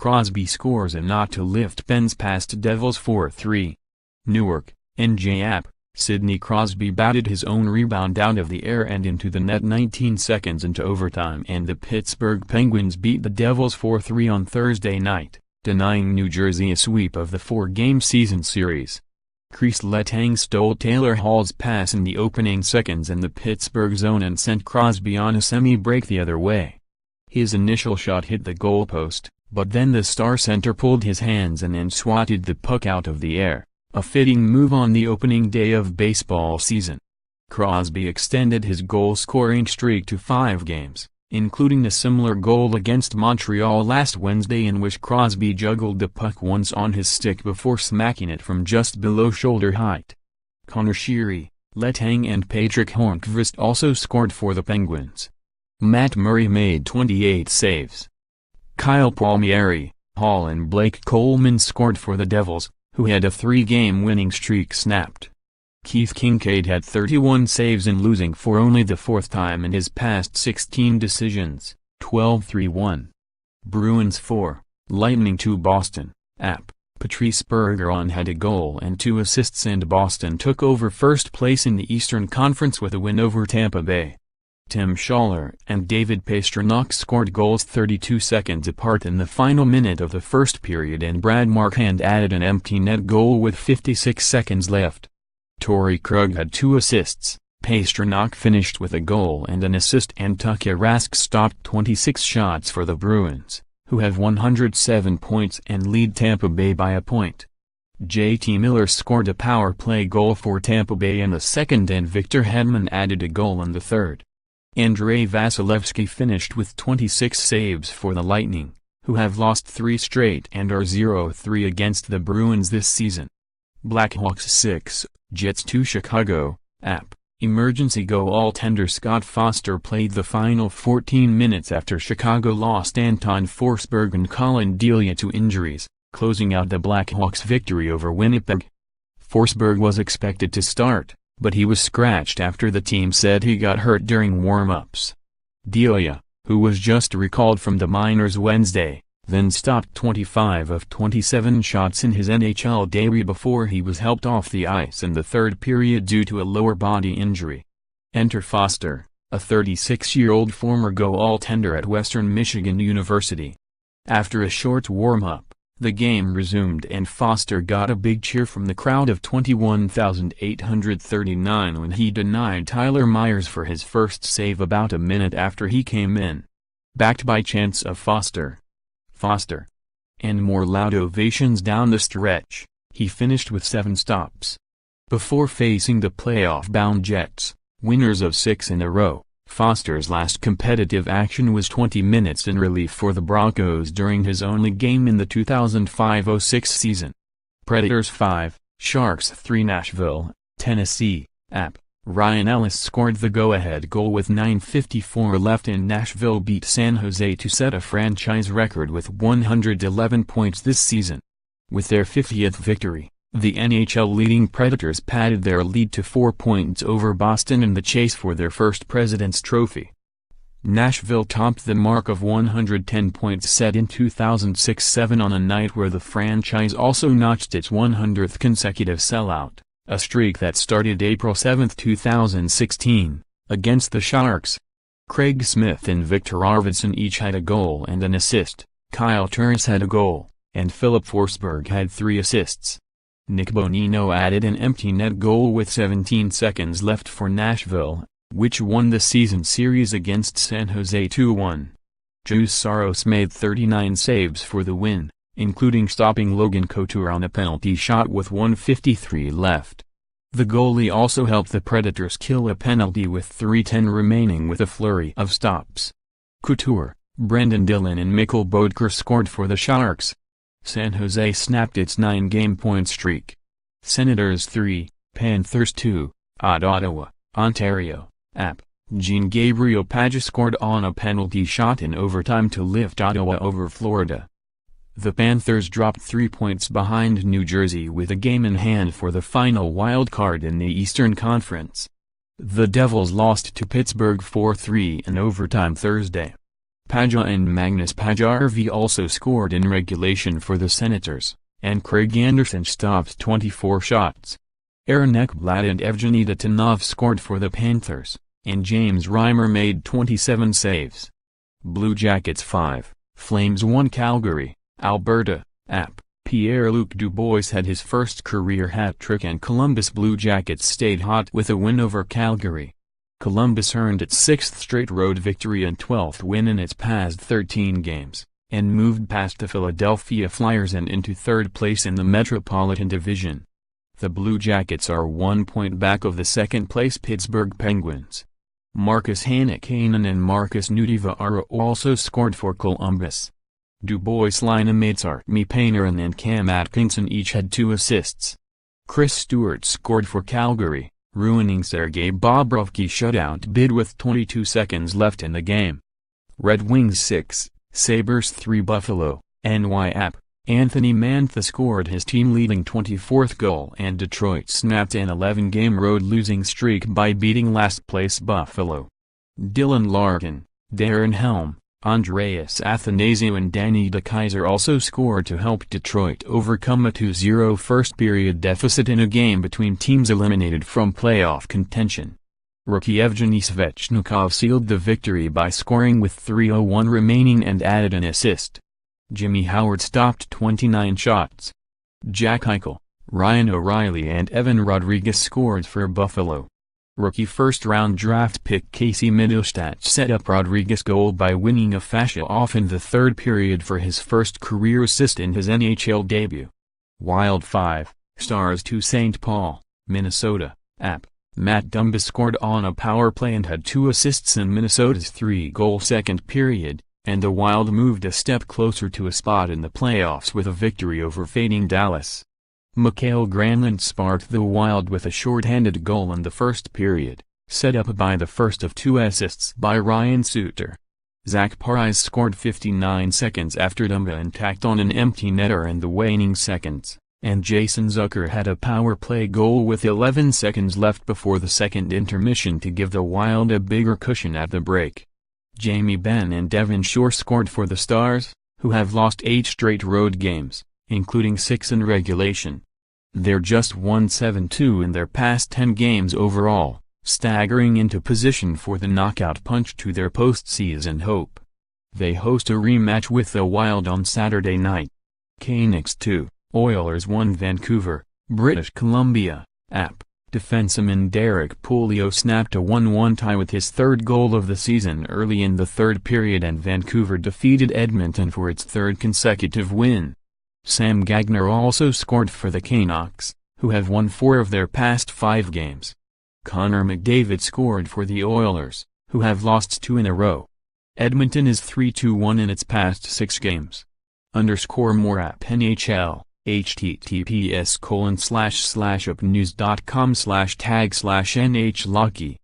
Crosby scores a not to lift Pens past Devils 4-3. Newark, NJ app. Sidney Crosby batted his own rebound out of the air and into the net 19 seconds into overtime, and the Pittsburgh Penguins beat the Devils 4-3 on Thursday night, denying New Jersey a sweep of the 4-game season series. Kris Letang stole Taylor Hall's pass in the opening seconds in the Pittsburgh zone and sent Crosby on a semi-break the other way. His initial shot hit the goalpost, but then the star center pulled his hands in and swatted the puck out of the air, a fitting move on the opening day of baseball season. Crosby extended his goal-scoring streak to 5 games, including a similar goal against Montreal last Wednesday in which Crosby juggled the puck once on his stick before smacking it from just below shoulder height. Connor Sheary, Letang and Patrick Hornqvist also scored for the Penguins. Matt Murray made 28 saves. Kyle Palmieri, Hall and Blake Coleman scored for the Devils, who had a 3-game winning streak snapped. Keith Kincaid had 31 saves in losing for only the 4th time in his past 16 decisions, 12-3-1. Bruins 4, Lightning 2. Boston, app. Patrice Bergeron had a goal and 2 assists, and Boston took over first place in the Eastern Conference with a win over Tampa Bay. Tim Schaller and David Pastrnak scored goals 32 seconds apart in the final minute of the first period, and Brad Marchand added an empty net goal with 56 seconds left. Torrey Krug had 2 assists, Pastrnak finished with a goal and an assist, and Tuukka Rask stopped 26 shots for the Bruins, who have 107 points and lead Tampa Bay by a point. JT Miller scored a power play goal for Tampa Bay in the second, and Victor Hedman added a goal in the third. Andrei Vasilevsky finished with 26 saves for the Lightning, who have lost 3 straight and are 0-3 against the Bruins this season. Blackhawks 6, Jets 2. Chicago, app. Emergency goaltender Scott Foster played the final 14 minutes after Chicago lost Anton Forsberg and Colin Delia to injuries, closing out the Blackhawks' victory over Winnipeg. Forsberg was expected to start, but he was scratched after the team said he got hurt during warm-ups. Delia, who was just recalled from the minors Wednesday, then stopped 25 of 27 shots in his NHL debut before he was helped off the ice in the third period due to a lower body injury. Enter Foster, a 36-year-old former goaltender at Western Michigan University. After a short warm-up, the game resumed and Foster got a big cheer from the crowd of 21,839 when he denied Tyler Myers for his first save about a minute after he came in. Backed by chants of Foster, and more loud ovations down the stretch, he finished with 7 stops. Before facing the playoff-bound Jets, winners of 6 in a row, Foster's last competitive action was 20 minutes in relief for the Broncos during his only game in the 2005-06 season. Predators 5, Sharks 3. Nashville, Tennessee, app. Ryan Ellis scored the go-ahead goal with 9:54 left, and Nashville beat San Jose to set a franchise record with 111 points this season. With their 50th victory, the NHL leading Predators padded their lead to 4 points over Boston in the chase for their first President's Trophy. Nashville topped the mark of 110 points set in 2006-07 on a night where the franchise also notched its 100th consecutive sellout, a streak that started April 7, 2016, against the Sharks. Craig Smith and Victor Arvidsson each had a goal and an assist, Kyle Turris had a goal, and Philip Forsberg had 3 assists. Nick Bonino added an empty net goal with 17 seconds left for Nashville, which won the season series against San Jose 2-1. Juuse Saros made 39 saves for the win, including stopping Logan Couture on a penalty shot with 1:53 left. The goalie also helped the Predators kill a penalty with 3:10 remaining with a flurry of stops. Couture, Brendan Dillon and Mikkel Boedker scored for the Sharks. San Jose snapped its 9-game point streak. Senators 3, Panthers 2, Ottawa, Ontario, app. Jean-Gabriel Pageau scored on a penalty shot in overtime to lift Ottawa over Florida. The Panthers dropped 3 points behind New Jersey with a game in hand for the final wild card in the Eastern Conference. The Devils lost to Pittsburgh 4-3 in overtime Thursday. Padga and Magnus Paajarvi also scored in regulation for the Senators, and Craig Anderson stopped 24 shots. Aaron Ekblad and Evgeny Titanov scored for the Panthers, and James Reimer made 27 saves. Blue Jackets 5, Flames 1. Calgary, Alberta, App. Pierre-Luc Dubois had his first career hat-trick, and Columbus Blue Jackets stayed hot with a win over Calgary. Columbus earned its 6th straight road victory and 12th win in its past 13 games, and moved past the Philadelphia Flyers and into third place in the Metropolitan Division. The Blue Jackets are 1 point back of the second-place Pittsburgh Penguins. Marcus Hannikainen and Markus Nutivaara also scored for Columbus. Dubois, Lina Mates, Artemi Panarin and Cam Atkinson each had 2 assists. Chris Stewart scored for Calgary, ruining Sergei Bobrovsky's shutout bid with 22 seconds left in the game. Red Wings 6, Sabres 3. Buffalo, NY App. Anthony Mantha scored his team-leading 24th goal, and Detroit snapped an 11-game road losing streak by beating last-place Buffalo. Dylan Larkin, Darren Helm, Andreas Athanasiou and Danny DeKeyser also scored to help Detroit overcome a 2-0 first-period deficit in a game between teams eliminated from playoff contention. Rookie Evgeny Svechnikov sealed the victory by scoring with 3:01 remaining and added an assist. Jimmy Howard stopped 29 shots. Jack Eichel, Ryan O'Reilly and Evan Rodriguez scored for Buffalo. Rookie first-round draft pick Casey Mittelstadt set up Rodriguez's goal by winning a face-off in the third period for his first career assist in his NHL debut. Wild 5, Stars 2. St. Paul, Minnesota, App. Matt Dumba scored on a power play and had 2 assists in Minnesota's 3-goal second period, and the Wild moved a step closer to a spot in the playoffs with a victory over fading Dallas. Mikael Granlund sparked the Wild with a shorthanded goal in the first period, set up by the first of 2 assists by Ryan Suter. Zach Parise scored 59 seconds after Dumba and tacked on an empty netter in the waning seconds, and Jason Zucker had a power play goal with 11 seconds left before the second intermission to give the Wild a bigger cushion at the break. Jamie Benn and Devin Shore scored for the Stars, who have lost 8 straight road games, including 6 in regulation. They're just 1-7-2 in their past 10 games overall, staggering into position for the knockout punch to their postseason hope. They host a rematch with the Wild on Saturday night. Canucks 2, Oilers 1. Vancouver, British Columbia, App. Defenseman Derek Pouliot snapped a 1-1 tie with his 3rd goal of the season early in the 3rd period, and Vancouver defeated Edmonton for its 3rd consecutive win. Sam Gagner also scored for the Canucks, who have won 4 of their past 5 games. Connor McDavid scored for the Oilers, who have lost 2 in a row. Edmonton is 3-1 in its past 6 games. _more App NHL. https://upnews.com/tag/NHLocky